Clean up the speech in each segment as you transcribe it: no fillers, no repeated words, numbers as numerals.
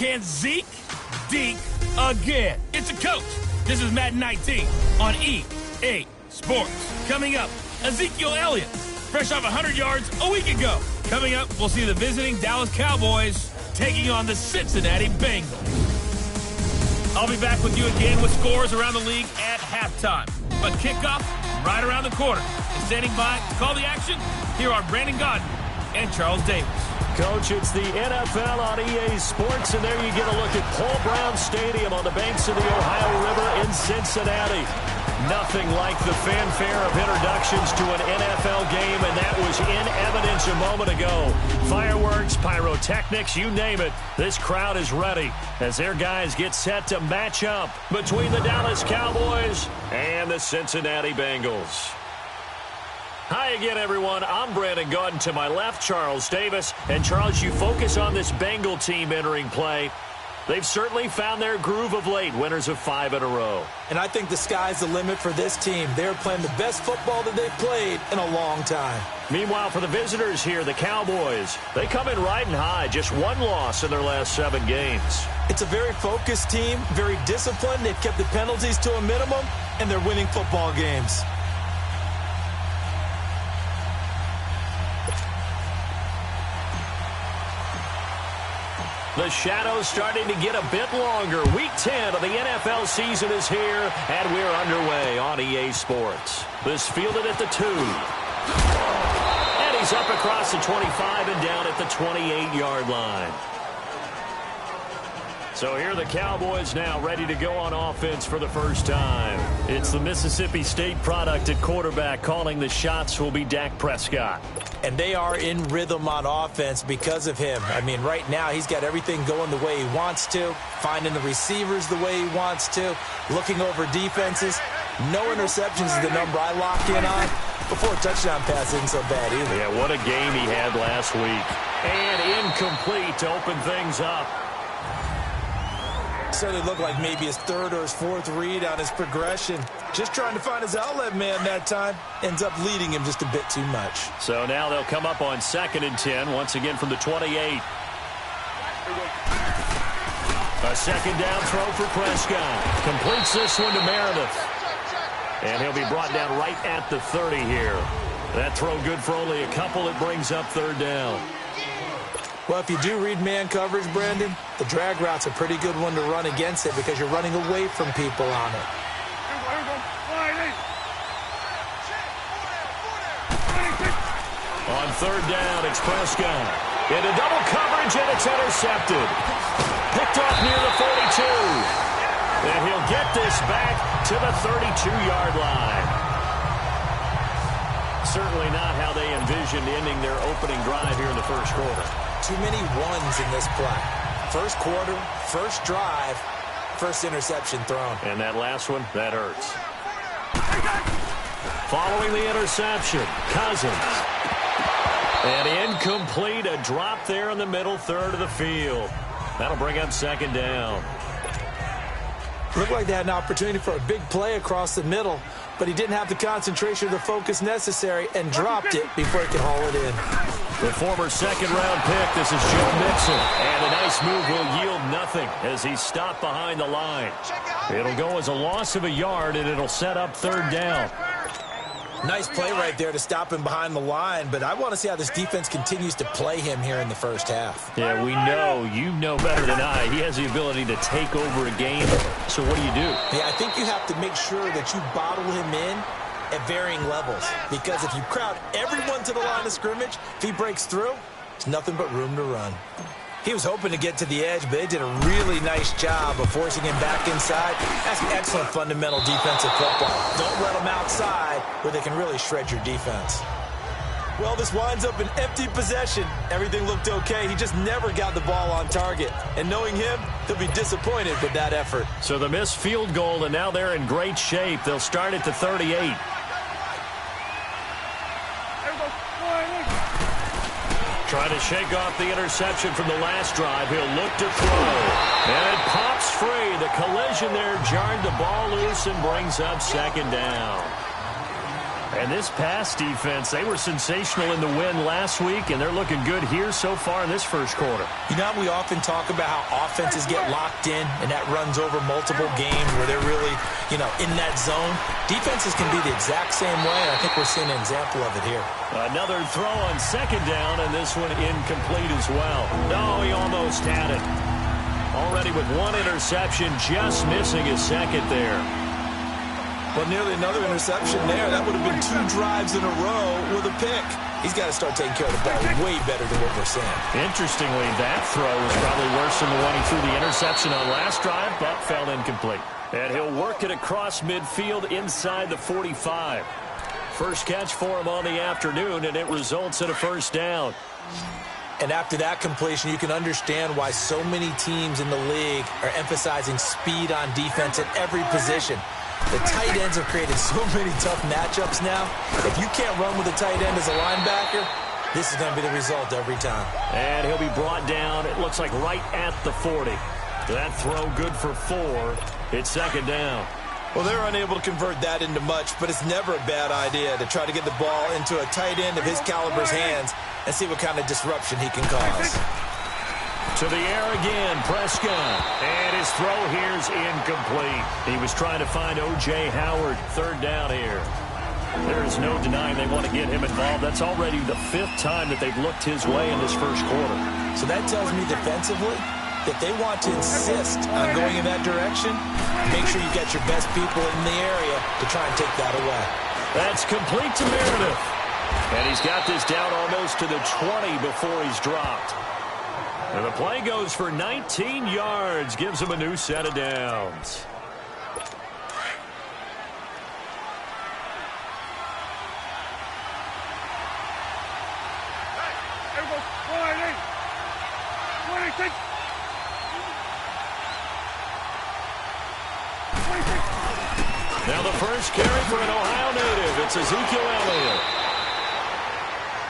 Can Zeke deke again? It's a coach. This is Madden 19 on EA Sports. Coming up, Ezekiel Elliott, fresh off 100 yards a week ago. Coming up, we'll see the visiting Dallas Cowboys taking on the Cincinnati Bengals. I'll be back with you again with scores around the league at halftime. But kickoff right around the corner. And standing by to call the action, here are Brandon Gaudin and Charles Davis. Coach, it's the NFL on EA Sports, and there you get a look at Paul Brown Stadium on the banks of the Ohio River in Cincinnati. Nothing like the fanfare of introductions to an NFL game, and that was in evidence a moment ago. Fireworks, pyrotechnics, you name it. This crowd is ready as their guys get set to match up between the Dallas Cowboys and the Cincinnati Bengals. Hi again, everyone. I'm Brandon Gaudin. To my left, Charles Davis. And, Charles, you focus on this Bengal team entering play. They've certainly found their groove of late, winners of 5 in a row. And I think the sky's the limit for this team. They're playing the best football that they've played in a long time. Meanwhile, for the visitors here, the Cowboys, they come in riding high, just one loss in their last 7 games. It's a very focused team, very disciplined. They've kept the penalties to a minimum, and they're winning football games. The shadow's starting to get a bit longer. Week 10 of the NFL season is here, and we're underway on EA Sports. This fielded at the 2. And he's up across the 25 and down at the 28-yard line. So here are the Cowboys now ready to go on offense for the first time. It's the Mississippi State product at quarterback. Calling the shots will be Dak Prescott. And they are in rhythm on offense because of him. I mean, right now he's got everything going the way he wants to, finding the receivers the way he wants to, looking over defenses. No interceptions is the number I lock in on. Before a touchdown pass isn't so bad either. Yeah, what a game he had last week. And incomplete to open things up. Certainly looked like maybe his 3rd or his 4th read on his progression. Just trying to find his outlet man that time. Ends up leading him just a bit too much. So now they'll come up on 2nd and 10, once again from the 28. A second down throw for Prescott. Completes this one to Meredith. And he'll be brought down right at the 30 here. That throw good for only a couple. It brings up 3rd down. Well, if you do read man coverage, Brandon, the drag route's a pretty good one to run against it because you're running away from people on it. On 3rd down, it's Prescott. Into double coverage, and it's intercepted. Picked off near the 42. And he'll get this back to the 32-yard line. Certainly not how they envisioned ending their opening drive here in the first quarter. Too many ones in this play. First quarter, first drive, first interception thrown. And that last one, that hurts. Following the interception, Cousins. And incomplete, a drop there in the middle third of the field. That'll bring up 2nd down. Looked like they had an opportunity for a big play across the middle, but he didn't have the concentration or the focus necessary and dropped it before he could haul it in. The former 2nd-round pick, this is Joe Mixon. And a nice move will yield nothing as he's stopped behind the line. It'll go as a loss of a yard, and it'll set up 3rd down. Nice play right there to stop him behind the line, but I want to see how this defense continues to play him here in the first half. Yeah, we know, you know better than I, he has the ability to take over a game. So what do you do? Yeah, I think you have to make sure that you bottle him in at varying levels, because if you crowd everyone to the line of scrimmage, if he breaks through, there's nothing but room to run. He was hoping to get to the edge, but they did a really nice job of forcing him back inside. That's excellent fundamental defensive football. Don't let them outside where they can really shred your defense. Well, this winds up an empty possession. Everything looked okay. He just never got the ball on target. And knowing him, he'll be disappointed with that effort. So the missed field goal, and now they're in great shape. They'll start at the 38. Trying to shake off the interception from the last drive. He'll look to throw. And it pops free. The collision there jarred the ball loose and brings up 2nd down. And this pass defense, they were sensational in the win last week, and they're looking good here so far in this first quarter. You know how we often talk about how offenses get locked in, and that runs over multiple games where they're really, in that zone? Defenses can be the exact same way, and I think we're seeing an example of it here. Another throw on second down, and this one incomplete as well. No, he almost had it. Already with one interception, just missing his second there. Well, nearly another interception there. That would have been 2 drives in a row with a pick. He's got to start taking care of the ball way better than what we're seeing. Interestingly, that throw was probably worse than the one he threw the interception on last drive, but fell incomplete. And he'll work it across midfield inside the 45. First catch for him on the afternoon, and it results in a first down. And after that completion, you can understand why so many teams in the league are emphasizing speed on defense at every position. The tight ends have created so many tough matchups now. If you can't run with a tight end as a linebacker, this is going to be the result every time. And he'll be brought down, it looks like right at the 40. That throw good for 4. It's second down. Well, they're unable to convert that into much, but it's never a bad idea to try to get the ball into a tight end of his caliber's hands and see what kind of disruption he can cause. To the air again, Prescott. And his throw here's incomplete. He was trying to find O.J. Howard. Third down here. There is no denying they want to get him involved. That's already the 5th time that they've looked his way in this first quarter. So that tells me defensively that they want to insist on going in that direction. Make sure you get your best people in the area to try and take that away. That's complete to Meredith. And he's got this down almost to the 20 before he's dropped. And the play goes for 19 yards, gives him a new set of downs. Now the first carry for an Ohio native. It's Ezekiel Elliott.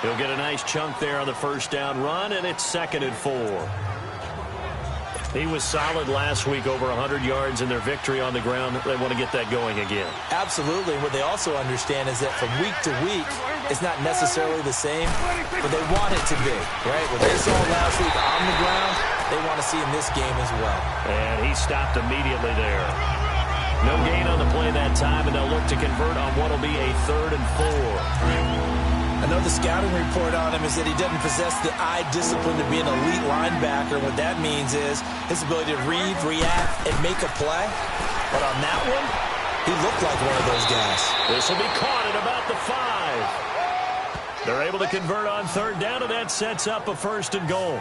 He'll get a nice chunk there on the first down run, and it's 2nd and 4. He was solid last week, over 100 yards in their victory on the ground. They want to get that going again. Absolutely. What they also understand is that from week to week, it's not necessarily the same, but they want it to be, right? What they saw last week on the ground, they want to see in this game as well. And he stopped immediately there. No gain on the play that time, and they'll look to convert on what will be a 3rd and 4. I know the scouting report on him is that he doesn't possess the eye discipline to be an elite linebacker. What that means is his ability to read, react, and make a play. But on that one, he looked like one of those guys. This will be caught at about the 5. They're able to convert on 3rd down, and that sets up a 1st and goal.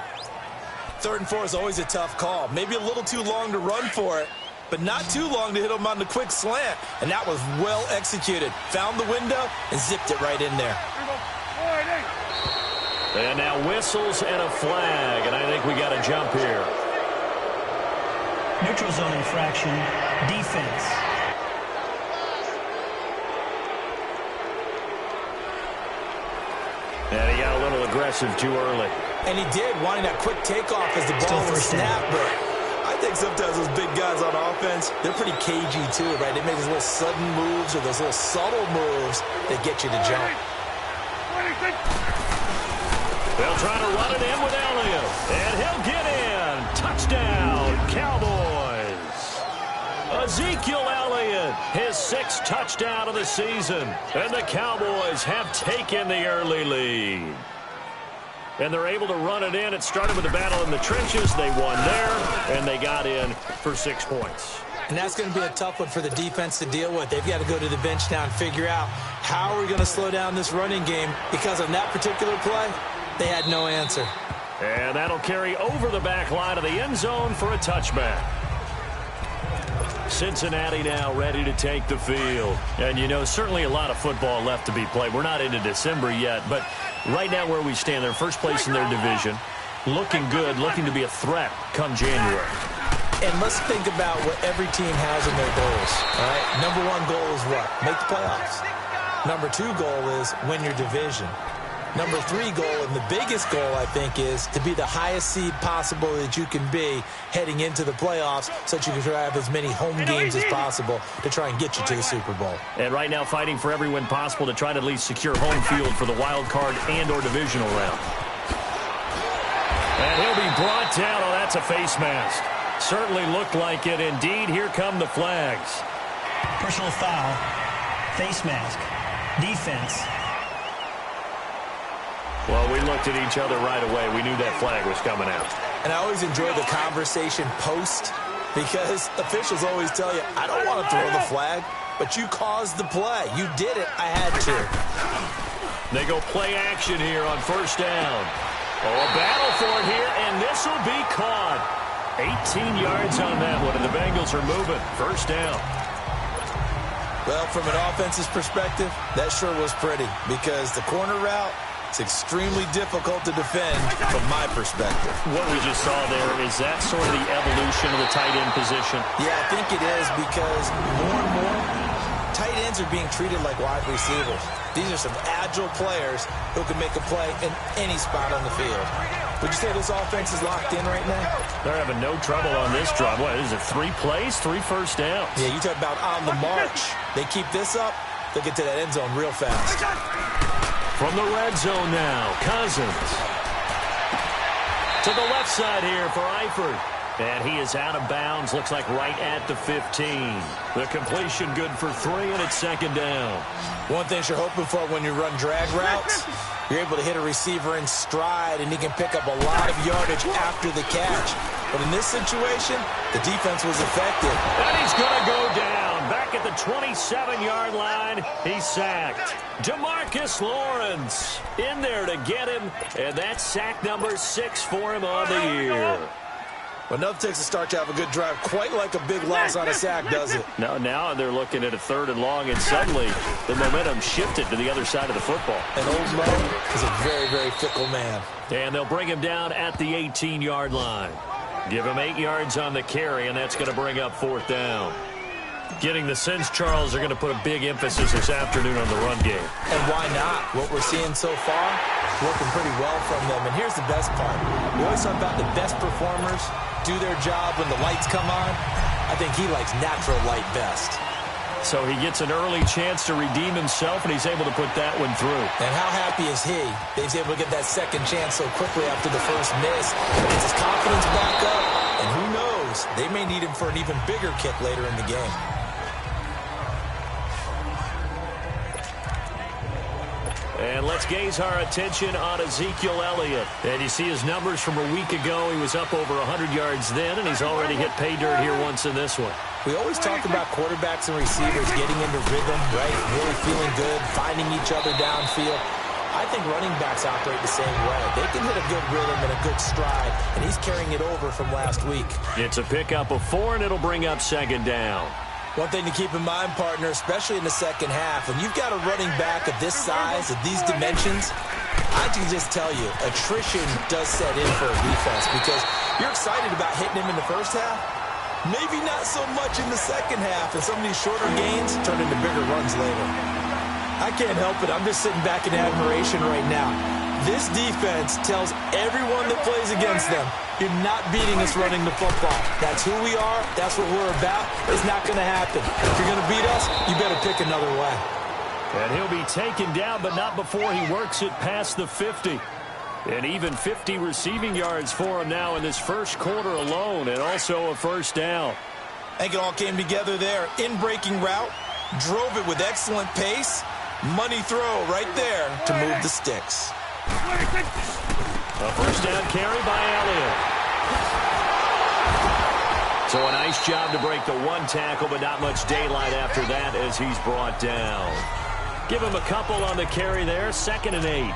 3rd and 4 is always a tough call. Maybe a little too long to run for it, but not too long to hit him on the quick slant. And that was well executed. Found the window and zipped it right in there. And now whistles and a flag, and I think we got a jump here. Neutral zone infraction, defense. And he got a little aggressive too early. And he did, wanting that quick takeoff as the ball was snapped. But I think sometimes those big guys on offense, they're pretty cagey too, right? They make those little sudden moves or those little subtle moves that get you to jump. They'll try to run it in with Elliott. And he'll get in. Touchdown, Cowboys. Ezekiel Elliott, his 6th touchdown of the season. And the Cowboys have taken the early lead. And they're able to run it in. It started with a battle in the trenches. They won there, and they got in for 6 points. And that's going to be a tough one for the defense to deal with. They've got to go to the bench now and figure out how are we going to slow down this running game, because on that particular play, they had no answer. And that'll carry over the back line of the end zone for a touchback. Cincinnati now ready to take the field. And, you know, certainly a lot of football left to be played. We're not into December yet, but right now where we stand, they're first place in their division, looking good, looking to be a threat come January. And let's think about what every team has in their goals, all right? Number 1 goal is what? Make the playoffs. Number 2 goal is win your division. Number 3 goal, and the biggest goal, I think, is to be the highest seed possible that you can be heading into the playoffs so that you can have as many home games as possible to try and get you to the Super Bowl. And right now fighting for every win possible to try to at least secure home field for the wild card and or divisional round. And he'll be brought down. Oh, that's a face mask. Certainly looked like it. Indeed, here come the flags. Personal foul, face mask, defense. Well, we looked at each other right away. We knew that flag was coming out. And I always enjoy the conversation post because officials always tell you, I don't want to throw the flag, but you caused the play. You did it. I had to. They go play action here on first down. Oh, a battle for it here, and this will be caught. 18 yards on that one, and the Bengals are moving. First down. Well, from an offense's perspective, that sure was pretty because the corner route, it's extremely difficult to defend from my perspective. What we just saw there, is that sort of the evolution of the tight end position? Yeah, I think it is because more and more, tight ends are being treated like wide receivers. These are some agile players who can make a play in any spot on the field. Would you say this offense is locked in right now? They're having no trouble on this drive. What is it, 3 plays, 3 first downs? Yeah, you talk about on the march. They keep this up, they'll get to that end zone real fast. From the red zone now, Cousins. To the left side here for Eifert. And he is out of bounds, looks like right at the 15. The completion good for 3, and it's second down. One thing you're hoping for when you run drag routes, you're able to hit a receiver in stride, and he can pick up a lot of yardage after the catch. But in this situation, the defense was effective. And he's going to go down. Back at the 27-yard line, he's sacked. DeMarcus Lawrence in there to get him, and that's sack number 6 for him on the year. But enough takes to start to have a good drive, quite like a big loss on a sack, does it? Now they're looking at a 3rd and long, and suddenly the momentum shifted to the other side of the football. And old Mo is a very, very fickle man. And they'll bring him down at the 18-yard line. Give him 8 yards on the carry, and that's going to bring up 4th down. Getting the sense, Charles, are going to put a big emphasis this afternoon on the run game. And why not? What we're seeing so far, working pretty well from them. And here's the best part. We always talk about the best performers do their job when the lights come on. I think he likes natural light best. So he gets an early chance to redeem himself, and he's able to put that one through. And how happy is he that he's able to get that second chance so quickly after the first miss? Gets his confidence back up, and who knows, they may need him for an even bigger kick later in the game. And let's gaze our attention on Ezekiel Elliott. And you see his numbers from a week ago. He was up over 100 yards then, and he's already hit pay dirt here once in this one. We always talk about quarterbacks and receivers getting into rhythm, right? Really feeling good, finding each other downfield. I think running backs operate the same way. They can hit a good rhythm and a good stride, and he's carrying it over from last week. It's a pickup of 4, and it'll bring up second down. One thing to keep in mind, partner, especially in the second half, when you've got a running back of this size, of these dimensions, I can just tell you, attrition does set in for a defense because you're excited about hitting him in the first half. Maybe not so much in the second half, and some of these shorter gains turn into bigger runs later. I can't help it. I'm just sitting back in admiration right now. This defense tells everyone that plays against them, you're not beating us running the football. That's who we are. That's what we're about. It's not going to happen. If you're going to beat us, you better pick another way. And he'll be taken down, but not before he works it past the 50. And even 50 receiving yards for him now in this first quarter alone, and also a first down. I think it all came together there. In-breaking route, drove it with excellent pace. Money throw right there to move the sticks. A first down carry by Elliott. So a nice job to break the 1 tackle, but not much daylight after that as he's brought down. Give him a couple on the carry there, 2nd and 8.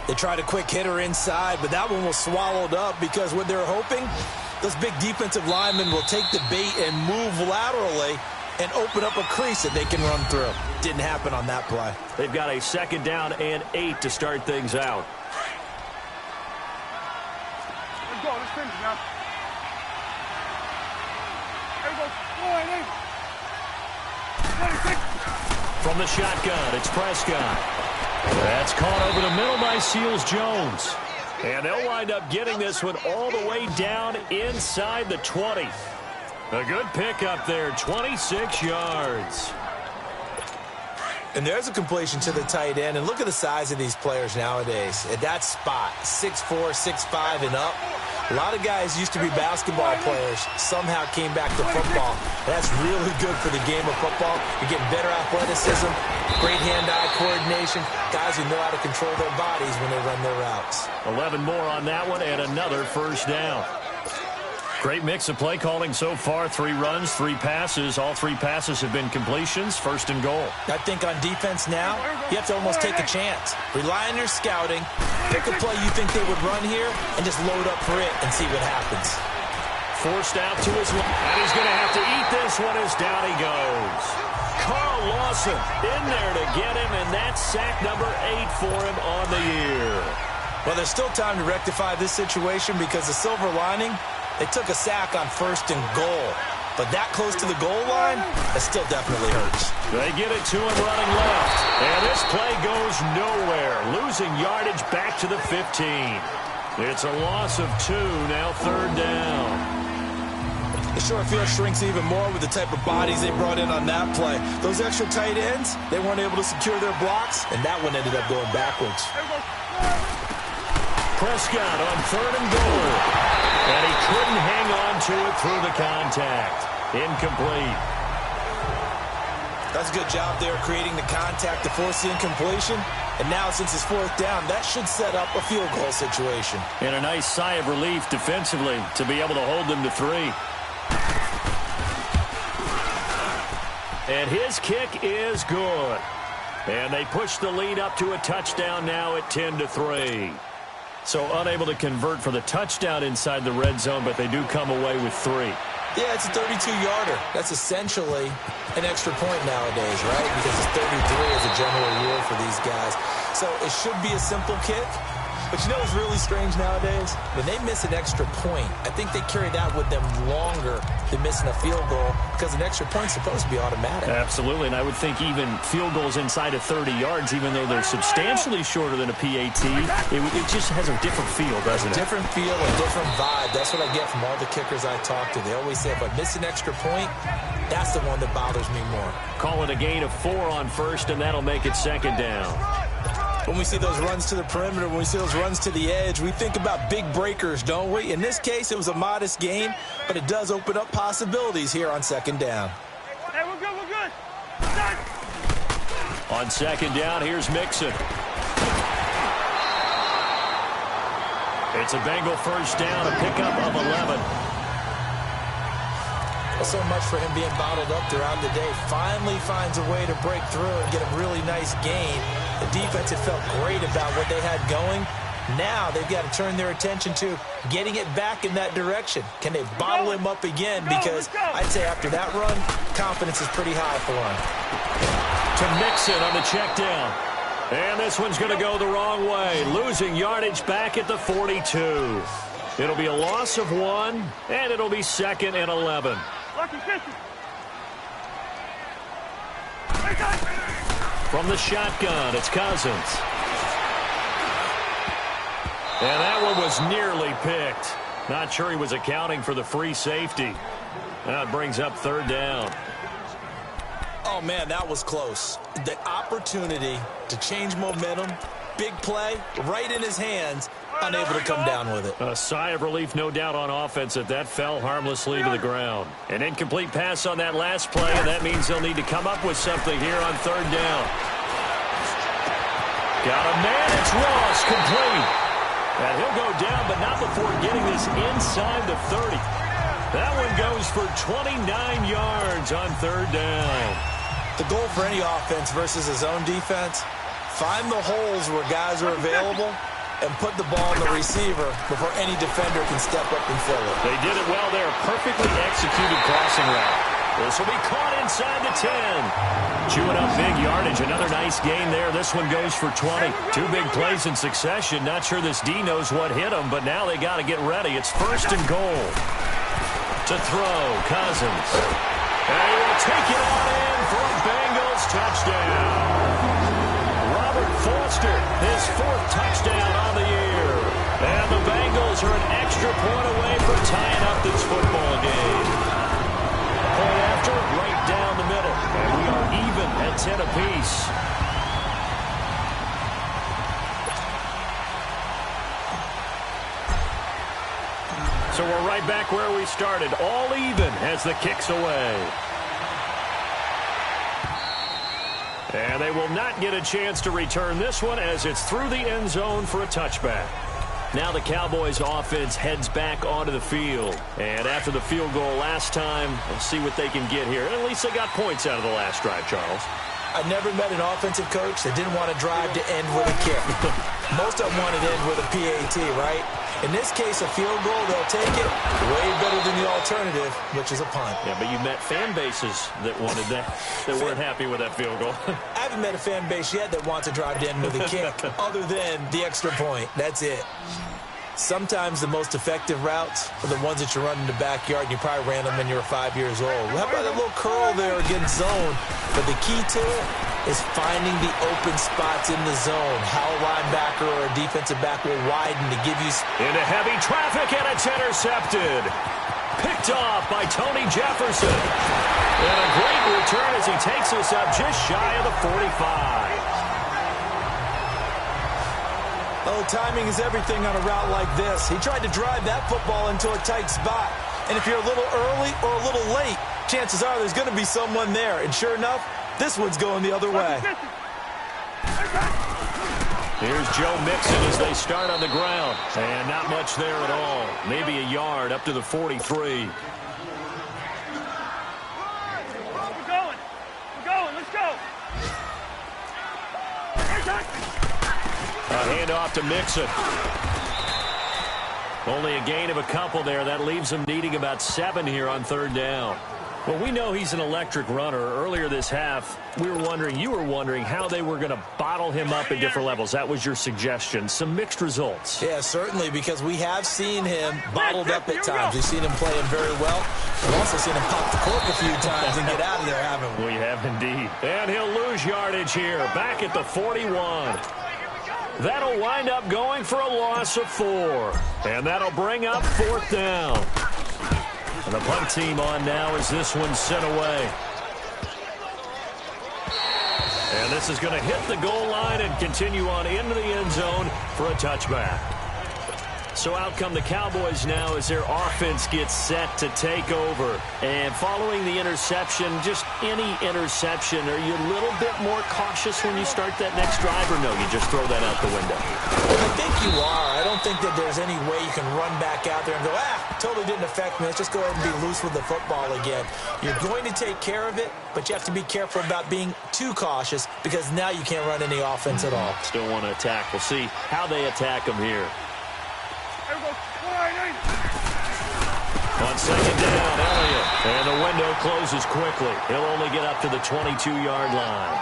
They tried a quick hitter inside, but that one was swallowed up because what they're hoping, those big defensive linemen will take the bait and move laterally and open up a crease that they can run through. Didn't happen on that play. They've got a 2nd down and 8 to start things out. Let's go. Let's finish now. From the shotgun, it's Prescott. That's caught over the middle by Seals-Jones. And they'll wind up getting this one all the way down inside the 20. A good pickup there, 26 yards. And there's a completion to the tight end. And look at the size of these players nowadays. At that spot, 6'4", 6'5", and up. A lot of guys used to be basketball players, somehow came back to football. That's really good for the game of football. You're getting better athleticism, great hand-eye coordination, guys who know how to control their bodies when they run their routes. 11 more on that one and another first down. Great mix of play calling so far. 3 runs, 3 passes. All 3 passes have been completions. First and goal. I think on defense now, you have to almost take a chance. Rely on your scouting. Pick a play you think they would run here and just load up for it and see what happens. Forced out to his left. And he's going to have to eat this one as down he goes. Carl Lawson in there to get him, and that's sack number 8 for him on the year. Well, there's still time to rectify this situation because the silver lining, they took a sack on first and goal. But that close to the goal line, that still definitely hurts. They get it to him running left. And this play goes nowhere. Losing yardage back to the 15. It's a loss of 2, now third down. The short field shrinks even more with the type of bodies they brought in on that play. Those extra tight ends, they weren't able to secure their blocks, and that one ended up going backwards. Prescott on third and goal. And he couldn't hang on to it through the contact. Incomplete. That's a good job there creating the contact to force the incompletion. And now since it's fourth down, that should set up a field goal situation. And a nice sigh of relief defensively to be able to hold them to 3. And his kick is good. And they push the lead up to a touchdown now at 10-3. So unable to convert for the touchdown inside the red zone, but they do come away with 3. Yeah, it's a 32-yarder. That's essentially an extra point nowadays, right? Because it's 33 as a general rule for these guys. So it should be a simple kick. But you know what's really strange nowadays? When they miss an extra point, I think they carry that with them longer than missing a field goal because an extra point's supposed to be automatic. Absolutely, and I would think even field goals inside of 30 yards, even though they're substantially shorter than a PAT, it just has a different feel, doesn't it? Different feel, a different vibe. That's what I get from all the kickers I talk to. They always say if I miss an extra point, that's the one that bothers me more. Call it a gain of 4 on first, and that'll make it second down. When we see those runs to the perimeter, when we see those runs to the edge, we think about big breakers, don't we? In this case, it was a modest gain, but it does open up possibilities here on second down. Hey, we're good, we're good. Done. On second down, here's Mixon. It's a Bengal first down, a pickup of 11. Well, so much for him being bottled up throughout the day. Finally finds a way to break through and get a really nice gain. The defense had felt great about what they had going. Now they've got to turn their attention to getting it back in that direction. Can they bottle him up again? Because I'd say after that run, confidence is pretty high for him. To Mixon on the check down. And this one's going to go the wrong way. Losing yardage back at the 42. It'll be a loss of 1, and it'll be second and 11. Lucky 50. From the shotgun, it's Cousins. And that one was nearly picked. Not sure he was accounting for the free safety. That brings up third down. Oh, man, that was close. The opportunity to change momentum, big play, right in his hands, unable to come down with it. A sigh of relief, no doubt, on offense that fell harmlessly to the ground. An incomplete pass on that last play, and that means they'll need to come up with something here on third down. Got a man, it's Ross, complete. And he'll go down, but not before getting this inside the 30. That one goes for 29 yards on third down. The goal for any offense versus his own defense, find the holes where guys are available and put the ball on the receiver before any defender can step up and fill it. They did it well there. Perfectly executed crossing route. This will be caught inside the 10. Chewing up big yardage. Another nice gain there. This one goes for 20. 2 big plays in succession. Not sure this D knows what hit him, but now they got to get ready. It's first and goal. To throw, Cousins. And he will take it on in for a Bengals touchdown. Robert Foster after his 4th touchdown on the year. And the Bengals are an extra point away from tying up this football game. Point after, right down the middle. And we are even at 10 apiece. So we're right back where we started, all even as the kick's away. And they will not get a chance to return this one as it's through the end zone for a touchback. Now the Cowboys offense heads back onto the field. And after the field goal last time, we'll see what they can get here. And at least they got points out of the last drive, Charles. I never met an offensive coach that didn't want to drive to end with a kick. Most of them wanted to end with a PAT, right? In this case, a field goal, they'll take it way better than the alternative, which is a punt. Yeah, but you met fan bases that wanted that, that weren't happy with that field goal. I haven't met a fan base yet that wants to drive to end with a kick other than the extra point. That's it. Sometimes the most effective routes are the ones that you run in the backyard, and you probably ran them when you were 5 years old. How about that little curl there against zone? But the key to it is finding the open spots in the zone. How a linebacker or a defensive back will widen to give you... Into heavy traffic, and it's intercepted. Picked off by Tony Jefferson. And a great return as he takes us up just shy of the 45. Oh, timing is everything on a route like this. He tried to drive that football into a tight spot. And if you're a little early or a little late, chances are there's going to be someone there. And sure enough, this one's going the other way. Here's Joe Mixon as they start on the ground. And not much there at all. Maybe a yard up to the 43. We're going. Let's go. A handoff to Mixon. Only a gain of a couple there. That leaves him needing about 7 here on 3rd down. Well, we know he's an electric runner. Earlier this half, you were wondering how they were going to bottle him up at different levels. That was your suggestion. Some mixed results. Yeah, certainly, because we have seen him bottled up at times. We've seen him play him very well. We've also seen him pop the cork a few times and get out of there, haven't we? We have indeed. And he'll lose yardage here, back at the 41. That'll wind up going for a loss of 4. And that'll bring up 4th down. And the punt team on now as this one's sent away. And this is going to hit the goal line and continue on into the end zone for a touchback. So out come the Cowboys now as their offense gets set to take over. And following the interception, just any interception, are you a little bit more cautious when you start that next drive, or no, you just throw that out the window? I think you are. I don't think that there's any way you can run back out there and go, totally didn't affect me. Let's just go ahead and be loose with the football again. You're going to take care of it, but you have to be careful about being too cautious because now you can't run any offense at all. Still want to attack. We'll see how they attack them here. On 2nd down, Elliott. And the window closes quickly. He'll only get up to the 22-yard line.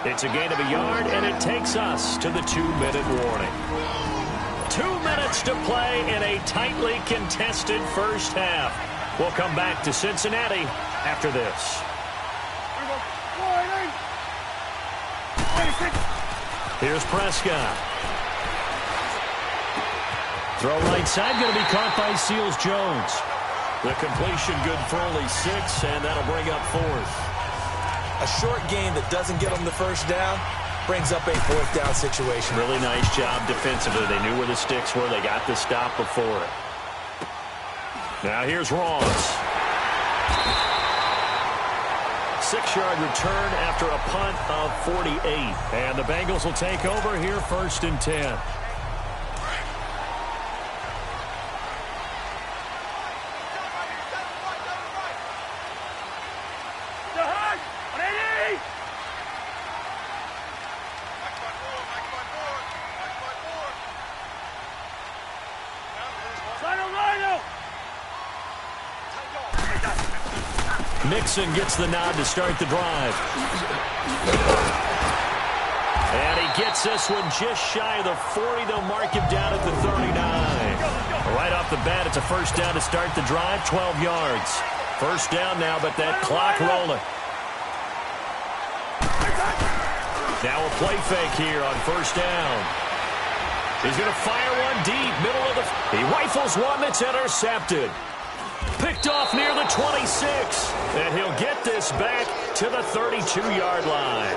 It's a gain of a yard, and it takes us to the 2-minute warning. 2 minutes to play in a tightly contested first half. We'll come back to Cincinnati after this. Here's Prescott. Throw right side, going to be caught by Seals-Jones. The completion good for only 6, and that'll bring up 4th. A short game that doesn't get them the first down brings up a 4th down situation. Really nice job defensively. They knew where the sticks were. They got the stop before it. Now here's Ross. 6-yard return after a punt of 48. And the Bengals will take over here 1st and 10. Mixon gets the nod to start the drive. And he gets this one just shy of the 40. They'll mark him down at the 39. Right off the bat, it's a 1st down to start the drive, 12 yards. 1st down now, but that clock rolling. Now a play fake here on first down. He's going to fire one deep, middle of the... He rifles one that's intercepted. Picked off near the 26. And he'll get this back to the 32-yard line.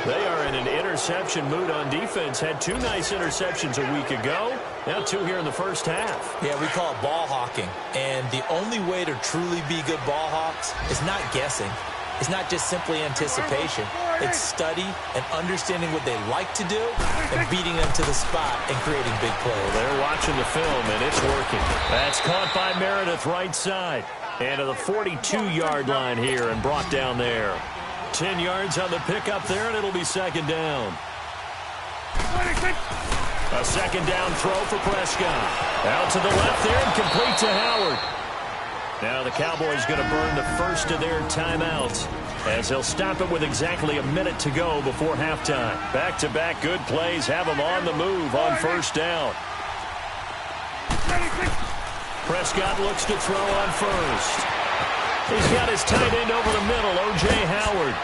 They are in an interception mood on defense. Had 2 nice interceptions a week ago. Now 2 here in the first half. Yeah, we call it ball hawking. And the only way to truly be good ball hawks is not guessing. It's not just simply anticipation. It's study and understanding what they like to do and beating them to the spot and creating big plays. They're watching the film, and it's working. That's caught by Meredith right side. And to the 42-yard line here and brought down there. 10 yards on the pickup there, and it'll be second down. A second down throw for Prescott. Out to the left there and complete to Howard. Now the Cowboys going to burn the first of their timeouts as they'll stop it with exactly a minute to go before halftime. Back-to-back good plays have them on the move on first down. Prescott looks to throw on first. He's got his tight end over the middle, O.J. Howard.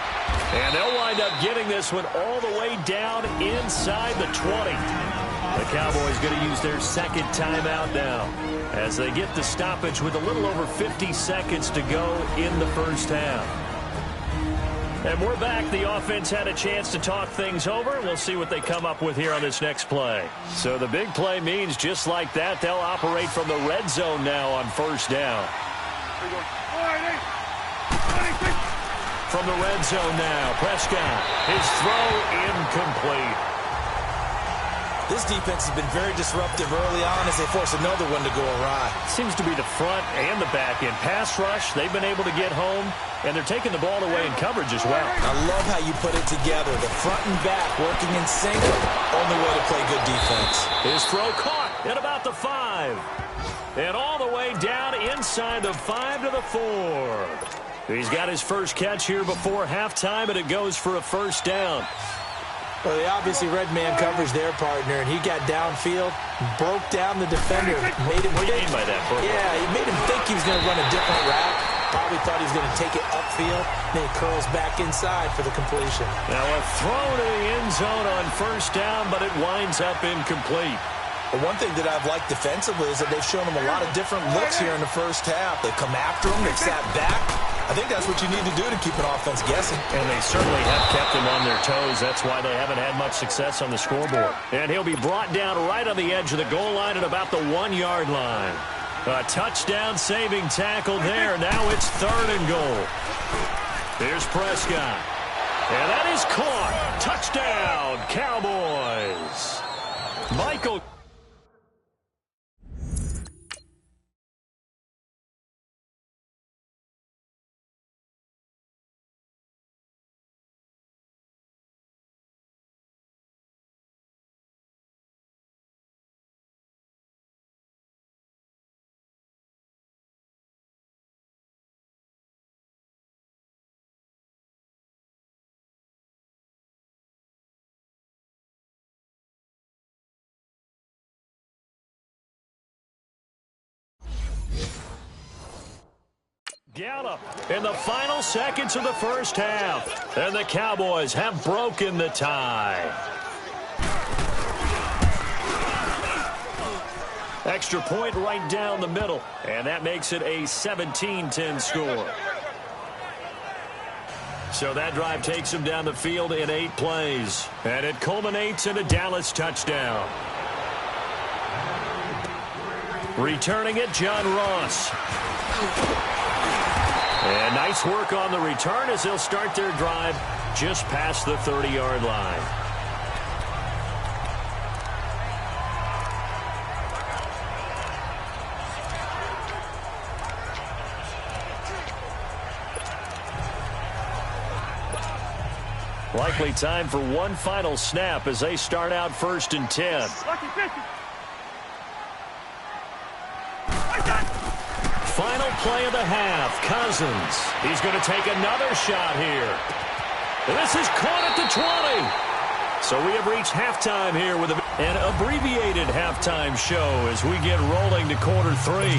And they'll wind up getting this one all the way down inside the 20. The Cowboys going to use their second timeout now as they get the stoppage with a little over 50 seconds to go in the first half. And we're back. The offense had a chance to talk things over. We'll see what they come up with here on this next play. So the big play means just like that, they'll operate from the red zone now on first down. From the red zone now, Prescott. His throw incomplete. This defense has been very disruptive early on as they force another one to go awry. Seems to be the front and the back end. Pass rush, they've been able to get home, and they're taking the ball away in coverage as well. I love how you put it together. The front and back working in sync. Only way to play good defense. His throw caught at about the 5. And all the way down inside the 5 to the 4. He's got his first catch here before halftime, and it goes for a first down. Well, they obviously read man coverage their partner, and he got downfield, broke down the defender, made him What do you think. mean by that? Yeah, he made him think he was going to run a different route. Probably thought he was going to take it upfield. Then he curls back inside for the completion. Now a throw to the end zone on first down, but it winds up incomplete. But one thing that I've liked defensively is that they've shown him a lot of different looks here in the first half. They've come after him. They've sat back. I think that's what you need to do to keep an offense guessing. And they certainly have kept them on their toes. That's why they haven't had much success on the scoreboard. And he'll be brought down right on the edge of the goal line at about the 1-yard line. A touchdown-saving tackle there. Now it's 3rd and goal. Here's Prescott. And that is caught. Touchdown, Cowboys. Michael. Gallup in the final seconds of the first half. And the Cowboys have broken the tie. Extra point right down the middle. And that makes it a 17-10 score. So that drive takes him down the field in 8 plays. And it culminates in a Dallas touchdown. Returning it, John Ross. And nice work on the return as they'll start their drive just past the 30-yard line. Likely time for one final snap as they start out 1st and 10. Final play of the half. Cousins. He's going to take another shot here. And this is caught at the 20. So we have reached halftime here with an abbreviated halftime show as we get rolling to quarter 3.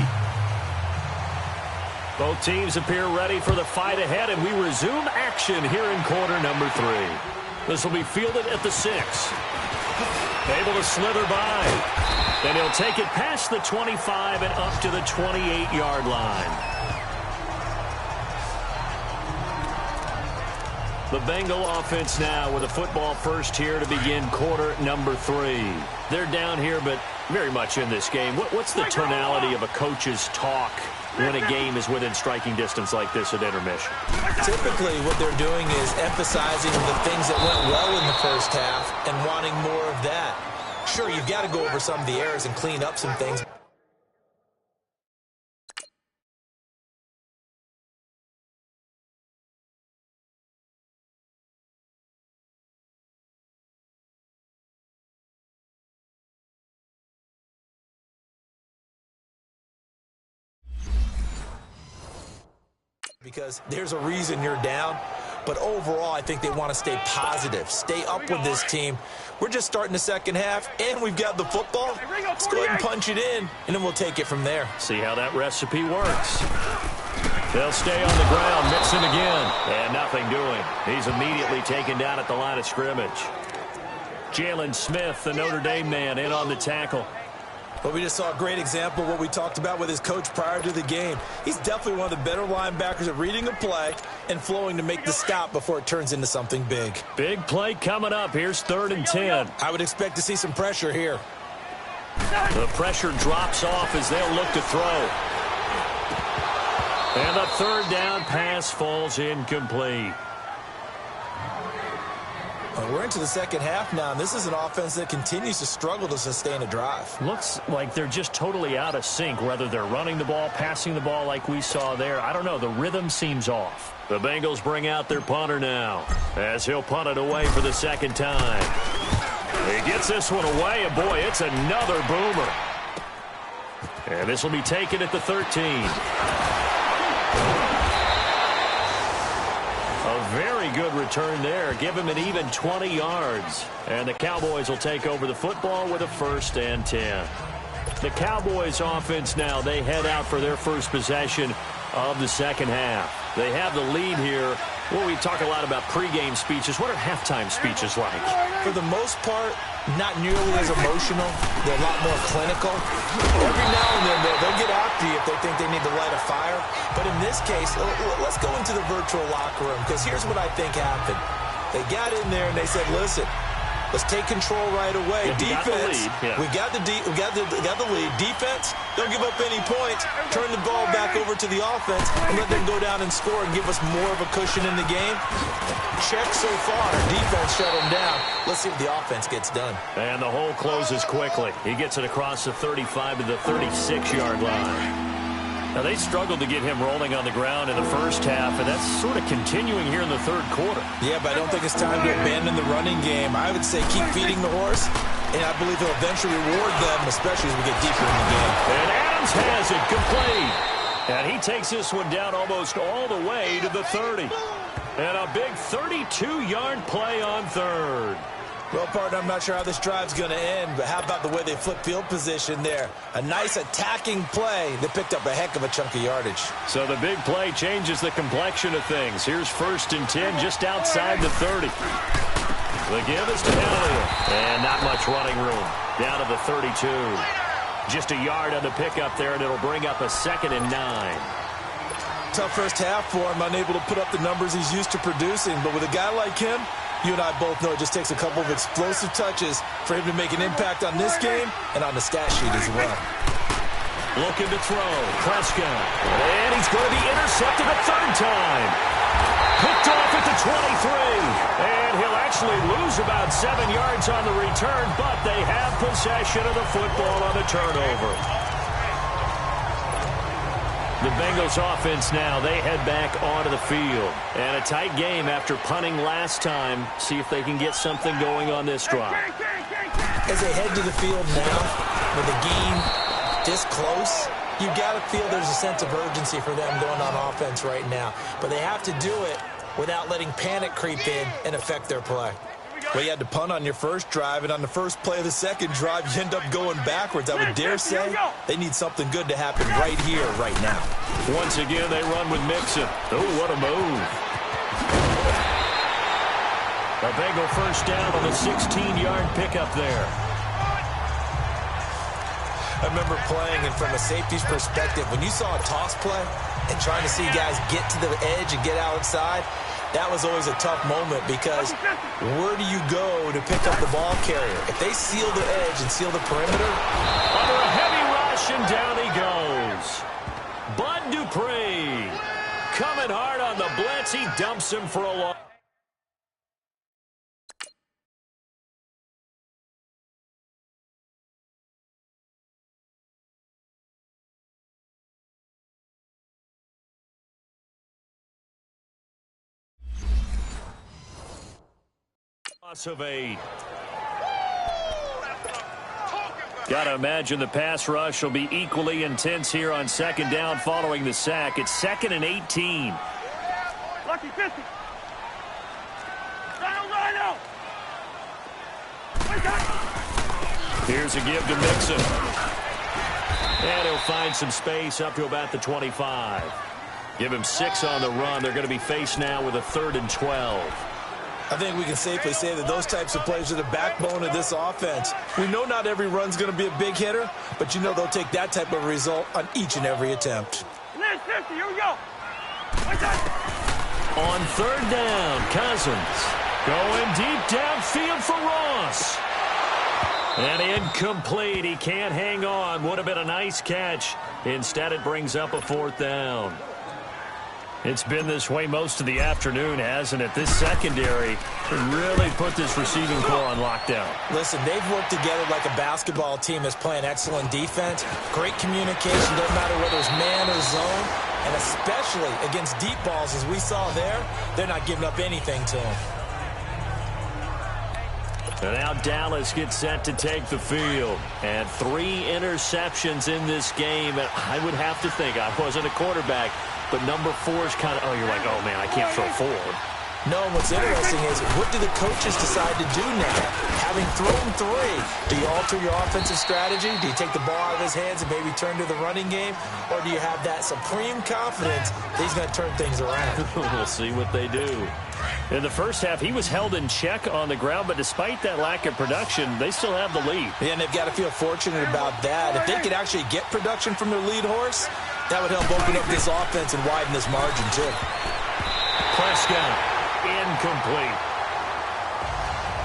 Both teams appear ready for the fight ahead, and we resume action here in quarter number 3. This will be fielded at the 6. Able to slither by. And he'll take it past the 25 and up to the 28-yard line. The Bengal offense now with a football first here to begin quarter number 3. They're down here, but very much in this game. What's the tonality of a coach's talk when a game is within striking distance like this at intermission? Typically, what they're doing is emphasizing the things that went well in the first half and wanting more of that. Sure, you've got to go over some of the errors and clean up some things. Because there's a reason you're down. But overall, I think they want to stay positive, stay up with this team. We're just starting the second half, and we've got the football. Let's go ahead and punch it in, and then we'll take it from there. See how that recipe works. They'll stay on the ground, mixing again, and nothing doing. He's immediately taken down at the line of scrimmage. Jalen Smith, the Notre Dame man, in on the tackle. But we just saw a great example of what we talked about with his coach prior to the game. He's definitely one of the better linebackers at reading a play and flowing to make the stop before it turns into something big. Big play coming up. Here's 3rd and 10. I would expect to see some pressure here. The pressure drops off as they'll look to throw. And the 3rd down pass falls incomplete. We're into the second half now, and this is an offense that continues to struggle to sustain a drive. Looks like they're just totally out of sync, whether they're running the ball, passing the ball like we saw there. I don't know. The rhythm seems off. The Bengals bring out their punter now as he'll punt it away for the 2nd time. He gets this one away, and boy, it's another boomer. And this will be taken at the 13. A very good return there. Give him an even 20 yards. And the Cowboys will take over the football with a 1st and 10. The Cowboys offense now, they head out for their first possession of the second half. They have the lead here. Well, we talk a lot about pregame speeches. What are halftime speeches like? For the most part, not nearly as emotional. They're a lot more clinical. Every now and then, they'll get after you if they think they need to light a fire. But in this case, let's go into the virtual locker room, because here's what I think happened. They got in there and they said, listen, let's take control right away. Defense, we got the lead. Defense, don't give up any points. Turn the ball back over to the offense and let them go down and score and give us more of a cushion in the game. Check so far. Defense shut them down. Let's see what the offense gets done. And the hole closes quickly. He gets it across the 35 to the 36-yard line. Now, they struggled to get him rolling on the ground in the first half, and that's sort of continuing here in the 3rd quarter. Yeah, but I don't think it's time to abandon the running game. I would say keep feeding the horse, and I believe he'll eventually reward them, especially as we get deeper in the game. And Adams has it complete. And he takes this one down almost all the way to the 30. And a big 32-yard play on 3rd. Well, partner, I'm not sure how this drive's going to end, but how about the way they flip field position there? A nice attacking play. They picked up a heck of a chunk of yardage. So the big play changes the complexion of things. Here's 1st and 10 just outside the 30. The give is to Elliott. And not much running room. Down to the 32. Just a yard on the pickup there, and it'll bring up a 2nd and 9. Tough first half for him, unable to put up the numbers he's used to producing. But with a guy like him, you and I both know it just takes a couple of explosive touches for him to make an impact on this game and on the stat sheet as well. Looking to throw. Prescott. And he's going to be intercepted a 3rd time. Picked off at the 23. And he'll actually lose about 7 yards on the return, but they have possession of the football on the turnover. The Bengals offense now, they head back onto the field. And a tight game after punting last time. See if they can get something going on this drive. As they head to the field now, with the game this close, you got to feel there's a sense of urgency for them going on offense right now. But they have to do it without letting panic creep in and affect their play. Well, you had to punt on your first drive, and on the first play of the second drive, you end up going backwards. I would dare say they need something good to happen right here, right now. Once again, they run with Mixon. Oh, what a move. A Bengal first down on the 16-yard pickup there. I remember playing, and from a safety's perspective, when you saw a toss play and trying to see guys get to the edge and get outside, that was always a tough moment because where do you go to pick up the ball carrier? If they seal the edge and seal the perimeter. Under a heavy rush, and down he goes. Bud Dupree coming hard on the blitz. He dumps him for a loss. Of 8. Got to imagine the pass rush will be equally intense here on second down following the sack. It's 2nd and 18. Lucky 50. Rhino. Here's a give to Mixon. And he'll find some space up to about the 25. Give him 6 on the run. They're going to be faced now with a 3rd and 12. I think we can safely say that those types of plays are the backbone of this offense. We know not every run's going to be a big hitter, but you know they'll take that type of result on each and every attempt. Liz, 50, here we go. On 3rd down, Cousins going deep downfield for Ross. And incomplete. He can't hang on. Would have been a nice catch. Instead, it brings up a 4th down. It's been this way most of the afternoon, hasn't it? This secondary really put this receiving corps on lockdown. Listen, they've worked together like a basketball team that's playing excellent defense. Great communication, doesn't matter whether it's man or zone. And especially against deep balls, as we saw there, they're not giving up anything to them. And now Dallas gets set to take the field. And 3 interceptions in this game. And I would have to think, I wasn't a quarterback, but number 4 is kind of, oh, you're like, oh, man, I can't throw forward. No, what's interesting is what do the coaches decide to do now? Having thrown 3, do you alter your offensive strategy? Do you take the ball out of his hands and maybe turn to the running game? Or do you have that supreme confidence that he's going to turn things around? We'll see what they do. In the first half, he was held in check on the ground, but despite that lack of production, they still have the lead. Yeah, and they've got to feel fortunate about that. If they could actually get production from their lead horse, that would help open up this offense and widen this margin, too. Prescott, incomplete.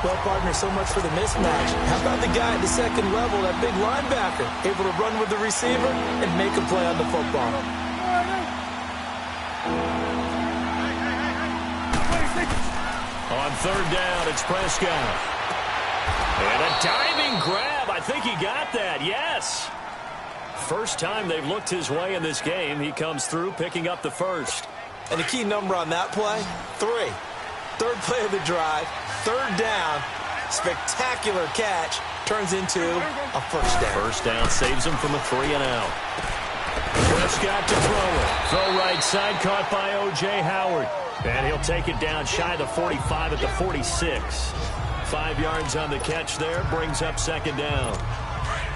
Well, partner, so much for the mismatch. How about the guy at the second level, that big linebacker, able to run with the receiver and make a play on the football? On 3rd down, it's Prescott. And a diving grab. I think he got that, yes. First time they've looked his way in this game. He comes through, picking up the first. And the key number on that play, 3. 3rd play of the drive, 3rd down, spectacular catch, turns into a first down. First down saves him from a 3-and-out. Prescott to throw it. Throw right side, caught by O.J. Howard. And he'll take it down shy of the 45 at the 46. 5 yards on the catch there, brings up 2nd down.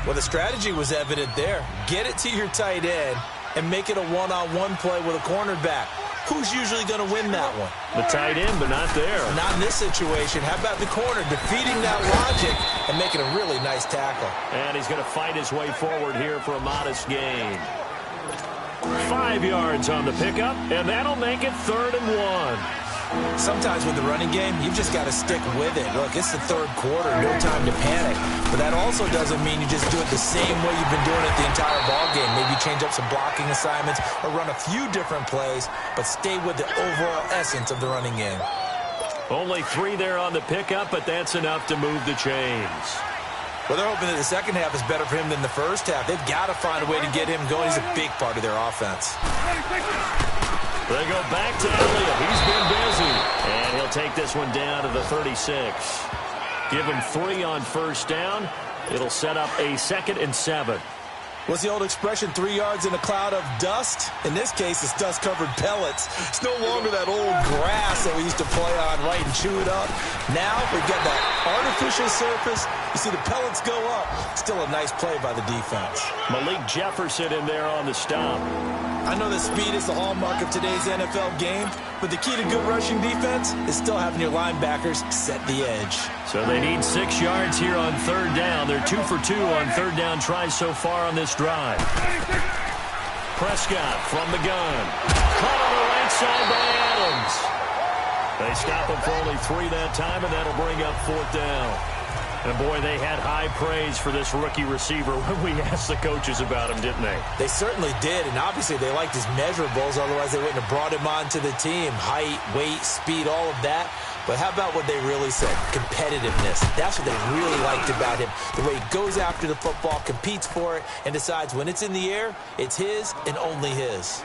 Well, the strategy was evident there. Get it to your tight end and make it a one-on-one play with a cornerback. Who's usually going to win that one? The tight end, but not there. Not in this situation. How about the corner defeating that logic and making a really nice tackle? And he's going to fight his way forward here for a modest gain. 5 yards on the pickup, and that'll make it 3rd and 1. Sometimes with the running game, you've just got to stick with it. Look, it's the 3rd quarter, no time to panic. But that also doesn't mean you just do it the same way you've been doing it the entire ball game. Maybe change up some blocking assignments or run a few different plays, but stay with the overall essence of the running game. Only 3 there on the pickup, but that's enough to move the chains. Well, they're hoping that the second half is better for him than the first half. They've got to find a way to get him going. He's a big part of their offense. They go back to Elliott. He's been busy. And he'll take this one down to the 36. Give him 3 on first down. It'll set up a 2nd and 7. What's the old expression, 3 yards in a cloud of dust? In this case, it's dust-covered pellets. It's no longer that old grass that we used to play on, right, and chew it up. Now we've got that artificial surface. You see the pellets go up. Still a nice play by the defense. Malik Jefferson in there on the stop. I know that speed is the hallmark of today's NFL game, but the key to good rushing defense is still having your linebackers set the edge. So they need 6 yards here on third down. They're 2 for 2 on third down tries so far on this drive. Prescott from the gun. Caught on the right side by Adams. They stop him for only 3 that time, and that'll bring up fourth down. And, boy, they had high praise for this rookie receiver when we asked the coaches about him, didn't they? They certainly did, and obviously they liked his measurables. Otherwise, they wouldn't have brought him onto the team. Height, weight, speed, all of that. But how about what they really said? Competitiveness. That's what they really liked about him. The way he goes after the football, competes for it, and decides when it's in the air, it's his and only his.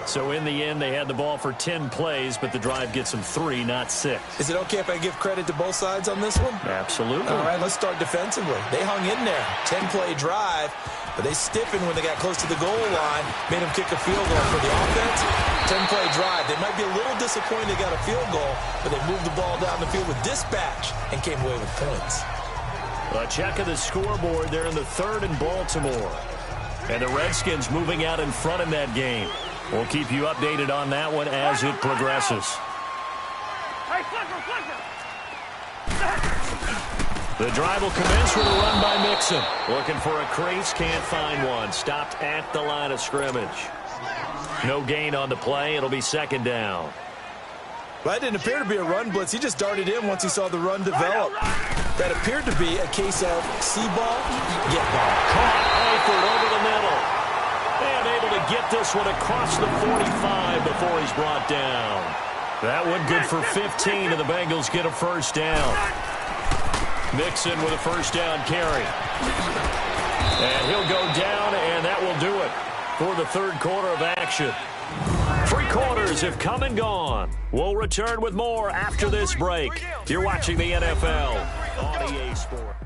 So in the end, they had the ball for 10 plays, but the drive gets them 3, not 6. Is it okay if I give credit to both sides on this one? Absolutely. All right, let's start defensively. They hung in there. 10-play drive, but they stiffened when they got close to the goal line, made them kick a field goal for the offense. 10-play drive. They might be a little disappointed they got a field goal, but they moved the ball down the field with dispatch and came away with points. A check of the scoreboard there in the third in Baltimore. And the Redskins moving out in front in that game. We'll keep you updated on that one as it progresses. Hey, flipper! The drive will commence with a run by Mixon. Looking for a crease, can't find one. Stopped at the line of scrimmage. No gain on the play. It'll be second down. Well, that didn't appear to be a run blitz. He just darted in once he saw the run develop. That appeared to be a case of see ball, get ball. Caught Eifert over the middle. And able to get this one across the 45 before he's brought down. That one good for 15, and the Bengals get a first down. Mixon with a first down carry. And he'll go down, and that will do it for the third quarter of action. 3 quarters have come and gone. We'll return with more after this break. You're watching the NFL on EA Sports.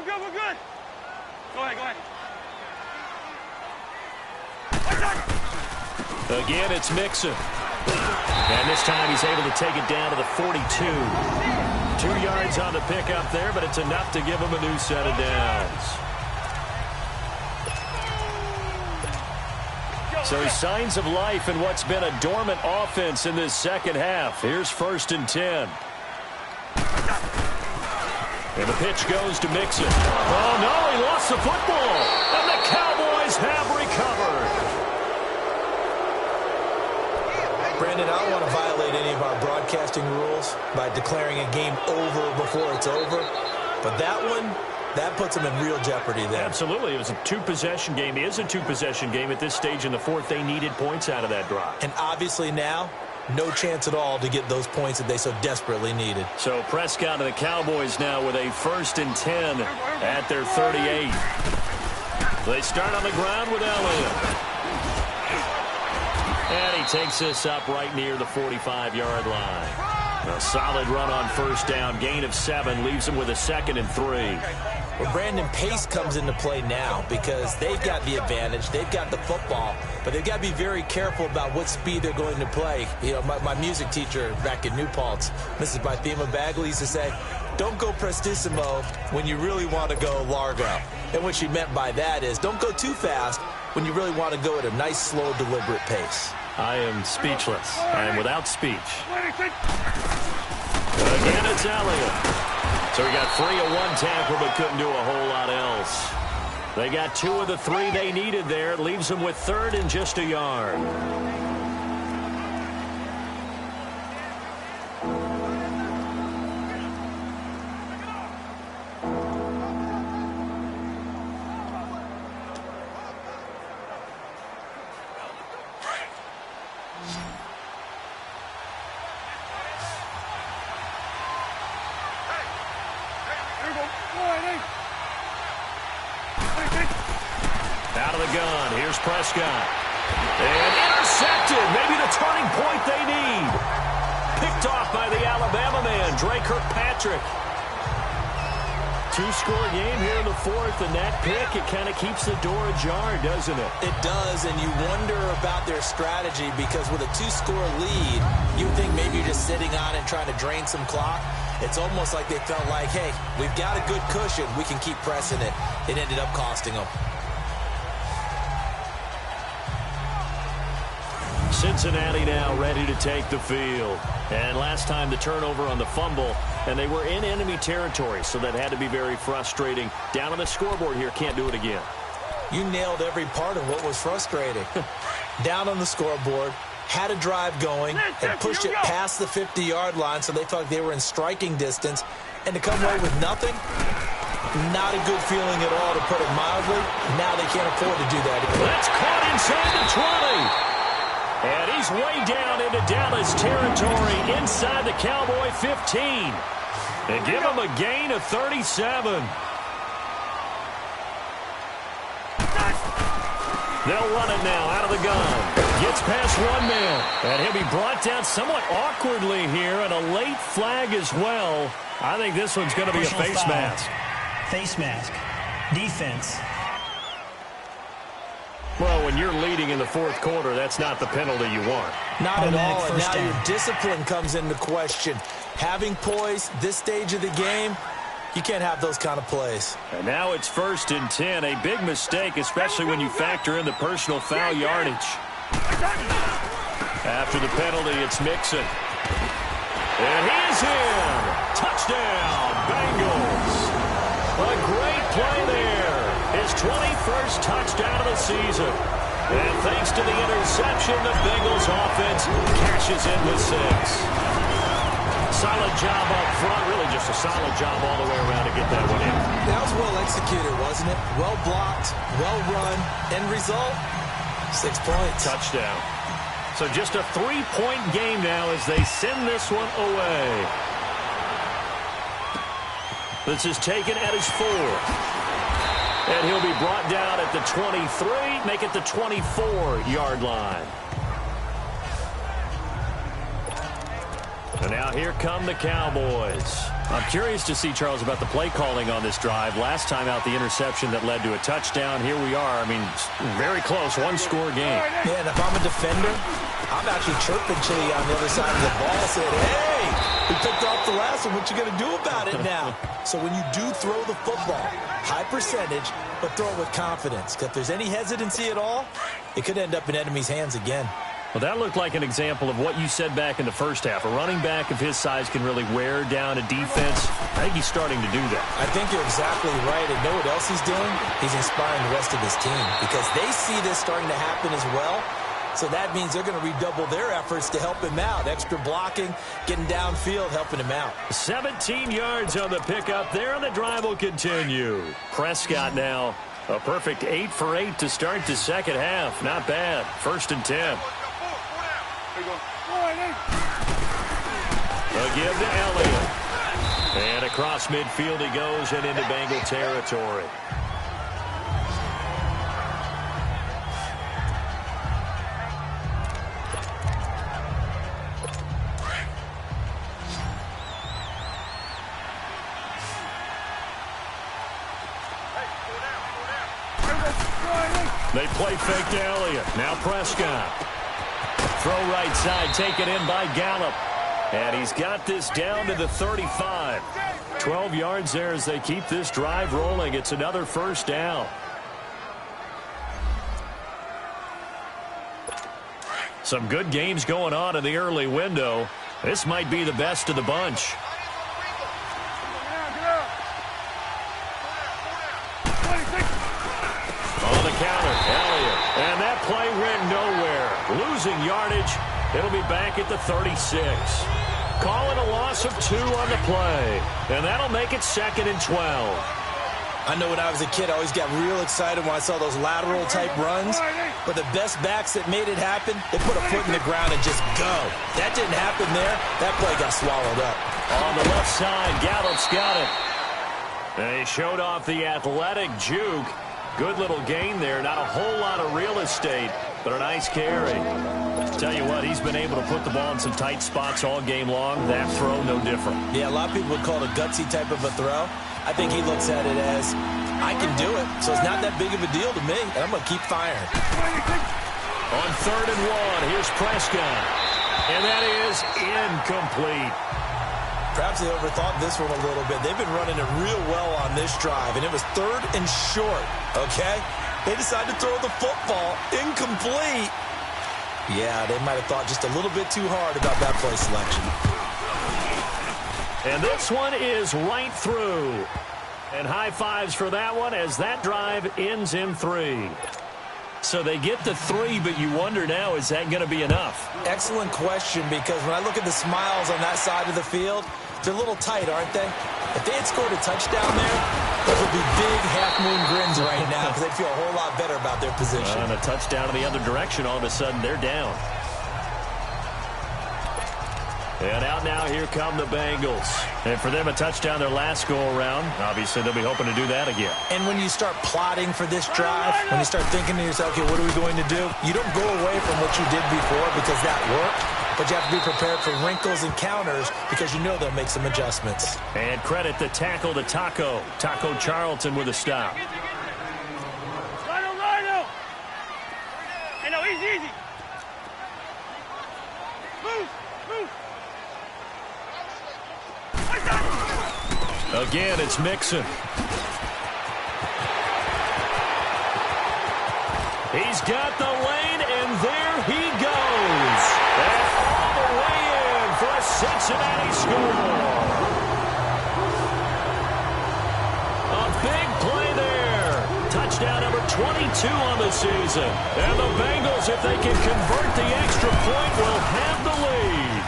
We're good. Go ahead. Again, it's Mixon. And this time he's able to take it down to the 42. 2 yards on the pickup there, but it's enough to give him a new set of downs. So signs of life in what's been a dormant offense in this second half. Here's 1st and 10. And the pitch goes to Mixon. Oh, no, he lost the football. And the Cowboys have recovered. Brandon, I don't want to violate any of our broadcasting rules by declaring a game over before it's over. But that one, that puts them in real jeopardy there. Absolutely. It was a 2-possession game. It is a 2-possession game at this stage in the fourth. They needed points out of that drive. And obviously now, no chance at all to get those points that they so desperately needed. So Prescott and the Cowboys now with a 1st and 10 at their 38. They start on the ground with Elliott. And he takes this up right near the 45-yard line. A solid run on 1st down. Gain of 7 leaves him with a 2nd and 3. Well, Brandon, pace comes into play now because they've got the advantage. They've got the football, but they've got to be very careful about what speed they're going to play. You know, my music teacher back in New Paltz, Mrs. Bythema Bagley, used to say, don't go prestissimo when you really want to go largo. And what she meant by that is don't go too fast when you really want to go at a nice, slow, deliberate pace. I am speechless. I am without speech. Again, it's Elliott. So he got free of 1 tackle, but couldn't do a whole lot else. They got 2 of the 3 they needed there. It leaves them with 3rd and just a yard. the gun. Here's Prescott. And intercepted. Maybe the turning point they need. Picked off by the Alabama man, Dre Kirkpatrick. Two-score game here in the fourth, and that pick, it kind of keeps the door ajar, doesn't it? It does, and you wonder about their strategy because with a two-score lead, you would think maybe you're just sitting on it and trying to drain some clock. It's almost like they felt like, hey, we've got a good cushion. We can keep pressing it. It ended up costing them. Cincinnati now ready to take the field. And last time the turnover on the fumble, and they were in enemy territory, so that had to be very frustrating. Down on the scoreboard here, can't do it again. You nailed every part of what was frustrating. Down on the scoreboard, had a drive going, and pushed it past the 50-yard line so they thought they were in striking distance, and to come away with nothing, not a good feeling at all, to put it mildly. Now they can't afford to do that anymore. That's caught inside the 20. And he's way down into Dallas territory inside the Cowboy 15. And give him a gain of 37. They'll run it now out of the gun. Gets past one man. And he'll be brought down somewhat awkwardly here, and a late flag as well. I think this one's going to be a face mask. Face mask. Defense. Well, when you're leading in the fourth quarter, that's not the penalty you want. Not at all, and now down. your discipline comes into question. Having poise this stage of the game, you can't have those kind of plays. And now it's 1st and 10, a big mistake, especially when you factor in the personal foul yardage. After the penalty, it's Mixon. And he's in. Touchdown, Bengals. A great play there. His 21st touchdown of the season. And thanks to the interception, the Bengals offense cashes in with 6. Solid job up front. Really just a solid job all the way around to get that one in. That was well executed, wasn't it? Well blocked, well run. End result, 6 points. Touchdown. So just a 3-point game now as they send this one away. This is taken at his 4th. And he'll be brought down at the 23, make it the 24-yard line. And now here come the Cowboys. I'm curious to see, Charles, about the play calling on this drive. Last time out, the interception that led to a touchdown. Here we are. I mean, very close, one-score game. Yeah, and if I'm a defender, I'm actually chirping Chili on the other side of the ball, saying, hey, we picked off the last one. What you going to do about it now? So when you do throw the football, high percentage, but throw it with confidence. If there's any hesitancy at all, it could end up in enemy's hands again. Well, that looked like an example of what you said back in the first half. A running back of his size can really wear down a defense. I think he's starting to do that. I think you're exactly right. And know what else he's doing? He's inspiring the rest of his team because they see this starting to happen as well. So that means they're going to redouble their efforts to help him out. Extra blocking, getting downfield, helping him out. 17 yards on the pickup there, and the drive will continue. Prescott now, a perfect 8 for 8 to start the second half. Not bad. 1st and 10. A give to Elliott. And across midfield he goes and into Bengal territory. They play fake to Elliott. Now Prescott. Throw right side, taken in by Gallup. And he's got this down to the 35. 12 yards there as they keep this drive rolling. It's another 1st down. Some good games going on in the early window. This might be the best of the bunch. On the counter, Elliott. And that play went nowhere. Losing yardage. It'll be back at the 36. Calling a loss of 2 on the play. And that'll make it 2nd and 12. I know when I was a kid, I always got real excited when I saw those lateral-type runs. But the best backs that made it happen, they put a foot in the ground and just go. That didn't happen there. That play got swallowed up. On the left side, Gallup's got it. And he showed off the athletic juke. Good little gain there. Not a whole lot of real estate, but a nice carry. Tell you what, he's been able to put the ball in some tight spots all game long. That throw, no different. Yeah, a lot of people would call it a gutsy type of a throw. I think he looks at it as, I can do it, so it's not that big of a deal to me, and I'm going to keep firing. On 3rd and 1, here's Prescott. And that is incomplete. Perhaps they overthought this one a little bit. They've been running it real well on this drive, and it was 3rd and short, okay? They decided to throw the football incomplete. Yeah, they might have thought just a little bit too hard about that play selection. And this one is right through. And high fives for that one as that drive ends in 3. So they get to 3, but you wonder now, is that going to be enough? Excellent question, because when I look at the smiles on that side of the field, they're a little tight, aren't they? If they had scored a touchdown there, those would be big half-moon grins right now because they'd feel a whole lot better about their position. And a touchdown in the other direction, all of a sudden they're down. And out now, here come the Bengals. And for them, a touchdown their last go-around. Obviously, they'll be hoping to do that again. And when you start plotting for this drive, when you start thinking to yourself, okay, what are we going to do? You don't go away from what you did before because that worked. But you have to be prepared for wrinkles and counters because you know they'll make some adjustments. And credit the tackle to Taco. Taco Charlton with a stop. Rhino! Hey, no, easy. Move! Again, it's Mixon. He's got the lane, and there he goes. And all the way in for a Cincinnati score. A big play there. Touchdown number 22 on the season. And the Bengals, if they can convert the extra point, will have the lead.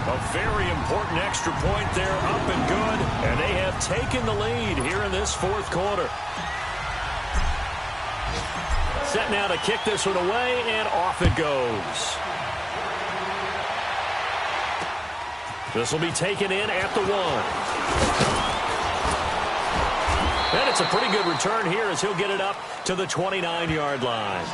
A very important extra point there, up and good. And they have taken the lead here in this 4th quarter. Set now to kick this one away, and off it goes. This will be taken in at the 1. And it's a pretty good return here as he'll get it up to the 29-yard line.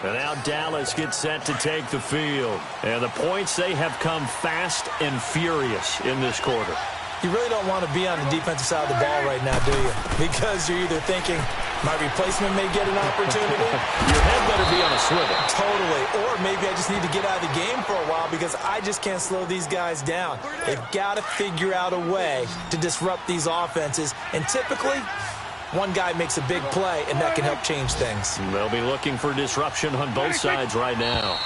And now Dallas gets set to take the field. And the points, they have come fast and furious in this quarter. You really don't want to be on the defensive side of the ball right now, do you? Because you're either thinking, my replacement may get an opportunity. Your head better be on a swivel. Totally. Or maybe I just need to get out of the game for a while because I just can't slow these guys down. They've got to figure out a way to disrupt these offenses. And typically, one guy makes a big play, and that can help change things. They'll be looking for disruption on both sides right now.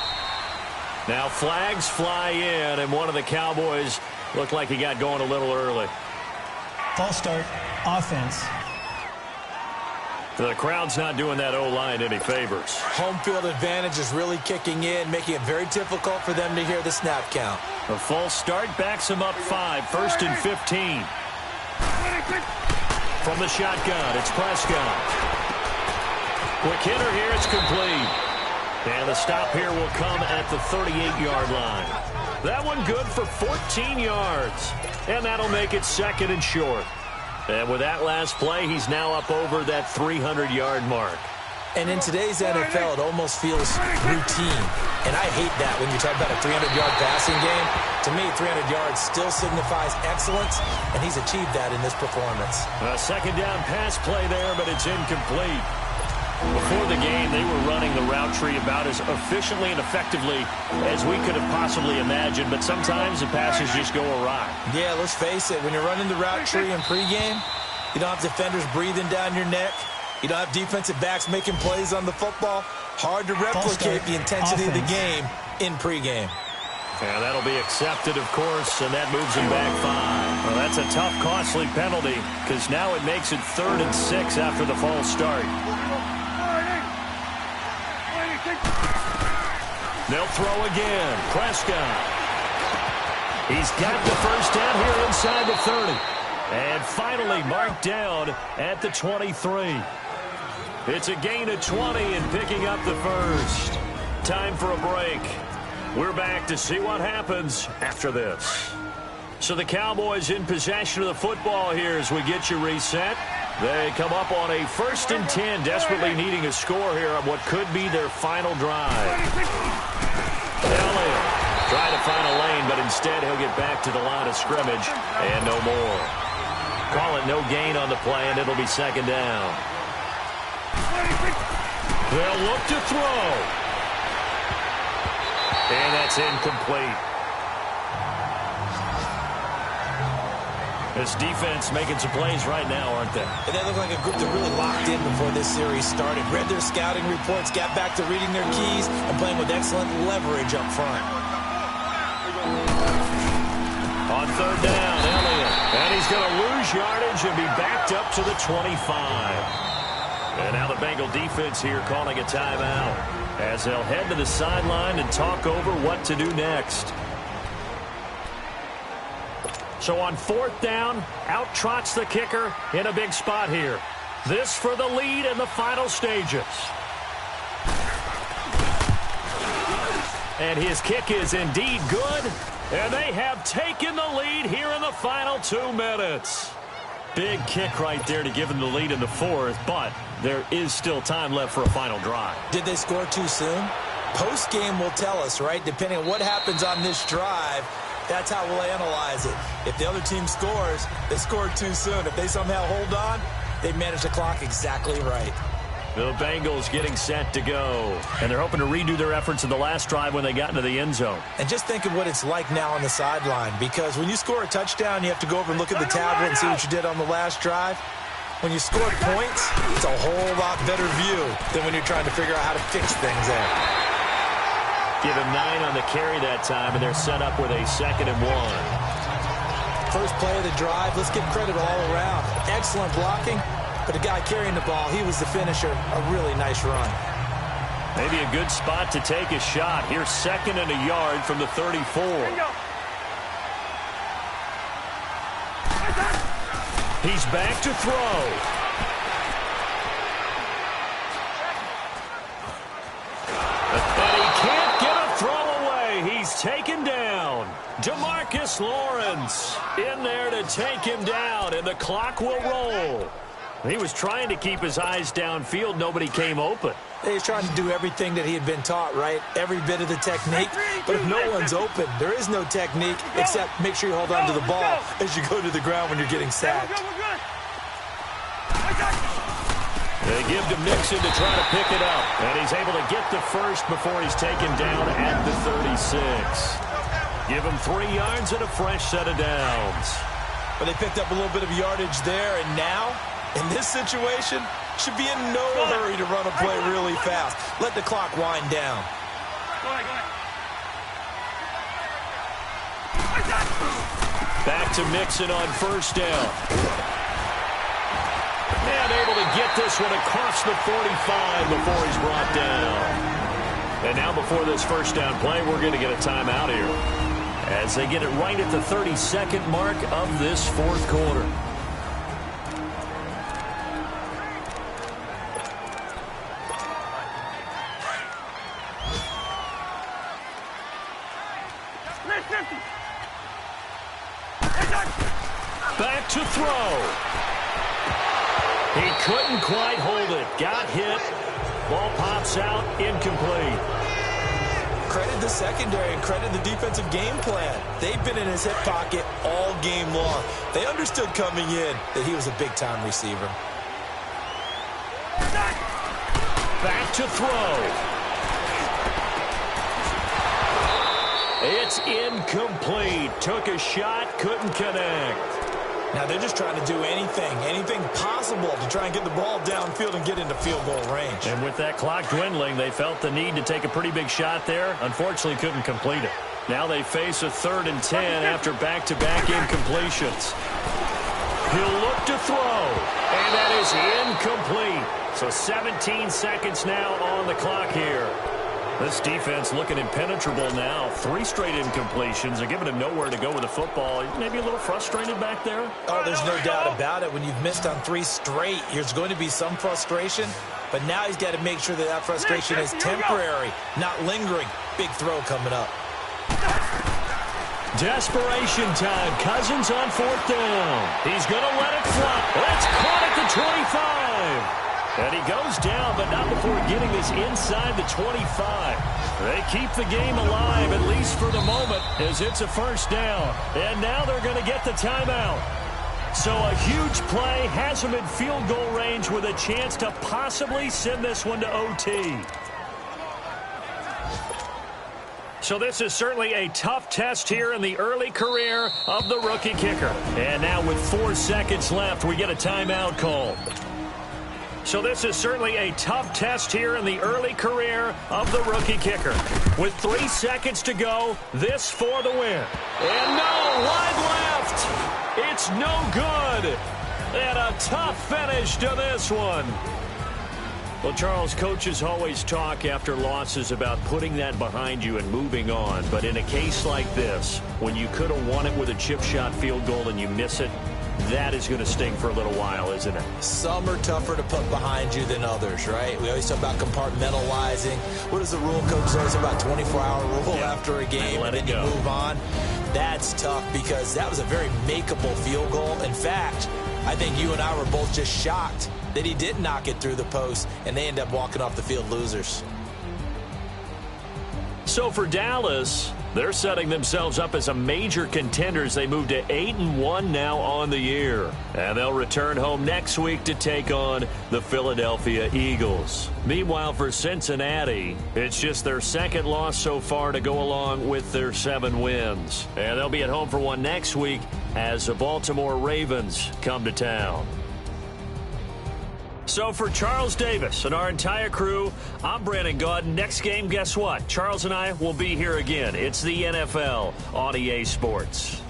Now flags fly in, and one of the Cowboys looked like he got going a little early. False start, offense. The crowd's not doing that O-line any favors. Home field advantage is really kicking in, making it very difficult for them to hear the snap count. A false start backs him up 5, 1st and 15. From the shotgun, it's Prescott. Quick hitter here, it's complete. And the stop here will come at the 38-yard line. That one good for 14 yards. And that'll make it 2nd and short. And with that last play, he's now up over that 300-yard mark. And in today's NFL, it almost feels routine. And I hate that when you talk about a 300-yard passing game. To me, 300 yards still signifies excellence, and he's achieved that in this performance. A 2nd down pass play there, but it's incomplete. Before the game, they were running the route tree about as efficiently and effectively as we could have possibly imagined, but sometimes the passes just go awry. Yeah, let's face it, when you're running the route tree in pregame, you don't have defenders breathing down your neck. You don't have defensive backs making plays on the football. Hard to replicate the intensity of the game in pregame. And that'll be accepted, of course, and that moves him back 5. Well, that's a tough, costly penalty because now it makes it 3rd and 6 after the false start. They'll throw again. Prescott. He's got the first down here inside the 30. And finally marked down at the 23. It's a gain of 20 and picking up the first. Time for a break. We're back to see what happens after this. So the Cowboys in possession of the football here as we get you reset. They come up on a 1st and 10, desperately needing a score here on what could be their final drive. Elliott trying to find a lane, but instead he'll get back to the line of scrimmage and no more. Call it no gain on the play, and it'll be 2nd down. They'll look to throw. And that's incomplete. This defense making some plays right now, aren't they? And they look like a group that really locked in before this series started. Read their scouting reports, got back to reading their keys, and playing with excellent leverage up front. On 3rd down, Elliott. And he's going to lose yardage and be backed up to the 25. And now the Bengal defense here calling a timeout as they'll head to the sideline and talk over what to do next. So on 4th down, out trots the kicker in a big spot here. This for the lead in the final stages. And his kick is indeed good. And they have taken the lead here in the final 2 minutes. Big kick right there to give them the lead in the 4th, but there is still time left for a final drive. Did they score too soon? Post-game will tell us, right? Depending on what happens on this drive, that's how we'll analyze it. If the other team scores, they scored too soon. If they somehow hold on, they manage the clock exactly right. The Bengals getting set to go. And they're hoping to redo their efforts in the last drive when they got into the end zone. And just think of what it's like now on the sideline, because when you score a touchdown, you have to go over and look at the tablet and see what you did on the last drive. When you score points, it's a whole lot better view than when you're trying to figure out how to fix things there. Give him 9 on the carry that time, and they're set up with a 2nd and 1. First play of the drive, let's give credit all around. Excellent blocking. But the guy carrying the ball, he was the finisher. A really nice run. Maybe a good spot to take a shot. Here's 2nd and a yard from the 34. He's back to throw. And he can't get a throw away. He's taken down. DeMarcus Lawrence in there to take him down, and the clock will roll. He was trying to keep his eyes downfield. Nobody came open. He's trying to do everything that he had been taught, right? Every bit of the technique. But if no one's open, there is no technique except make sure you hold on to the ball as you go to the ground when you're getting sacked. They give to Mixon to try to pick it up. And he's able to get the first before he's taken down at the 36. Give him 3 yards and a fresh set of downs. But they picked up a little bit of yardage there, and now, in this situation, should be in no hurry to run a play really fast. Let the clock wind down. Back to Mixon on 1st down. And able to get this one across the 45 before he's brought down. And now before this 1st down play, we're going to get a timeout here as they get it right at the 32nd mark of this 4th quarter. Back to throw. He couldn't quite hold it. Got hit. Ball pops out. Incomplete. Credit the secondary and credit the defensive game plan. They've been in his hip pocket all game long. They understood coming in that he was a big-time receiver. Back to throw. It's incomplete. Took a shot, couldn't connect. Now they're just trying to do anything possible to try and get the ball downfield and get into field goal range. And with that clock dwindling, they felt the need to take a pretty big shot there. Unfortunately, couldn't complete it. Now they face a 3rd and 10 after back-to-back incompletions. He'll look to throw, and that is incomplete. So 17 seconds now on the clock here. This defense looking impenetrable now. 3 straight incompletions. They're giving him nowhere to go with the football. Maybe a little frustrated back there. Oh, there's no doubt about it. When you've missed on 3 straight, there's going to be some frustration. But now he's got to make sure that that frustration is temporary, not lingering. Big throw coming up. Desperation time. Cousins on 4th down. He's going to let it fly. That's caught at the 25. And he goes down, but not before getting this inside the 25. They keep the game alive, at least for the moment, as it's a first down. And now they're going to get the timeout. So a huge play has them in field goal range with a chance to possibly send this one to OT. So this is certainly a tough test here in the early career of the rookie kicker. And now with 4 seconds left, we get a timeout call. So this is certainly a tough test here in the early career of the rookie kicker. With 3 seconds to go, this for the win. And no, wide left. It's no good. And a tough finish to this one. Well, Charles, coaches always talk after losses about putting that behind you and moving on. But in a case like this, when you could have won it with a chip shot field goal and you miss it, that is going to sting for a little while, isn't it? Some are tougher to put behind you than others, right? We always talk about compartmentalizing. What does the rule coach say? It's about 24-hour rule after a game, and then you move on. That's tough because that was a very makeable field goal. In fact, I think you and I were both just shocked that he didn't knock it through the post, and they end up walking off the field losers. So for Dallas, they're setting themselves up as a major contender as they move to 8-1 now on the year. And they'll return home next week to take on the Philadelphia Eagles. Meanwhile, for Cincinnati, it's just their second loss so far to go along with their 7 wins. And they'll be at home for one next week as the Baltimore Ravens come to town. So for Charles Davis and our entire crew, I'm Brandon Gaudin. Next game, guess what? Charles and I will be here again. It's the NFL on EA Sports.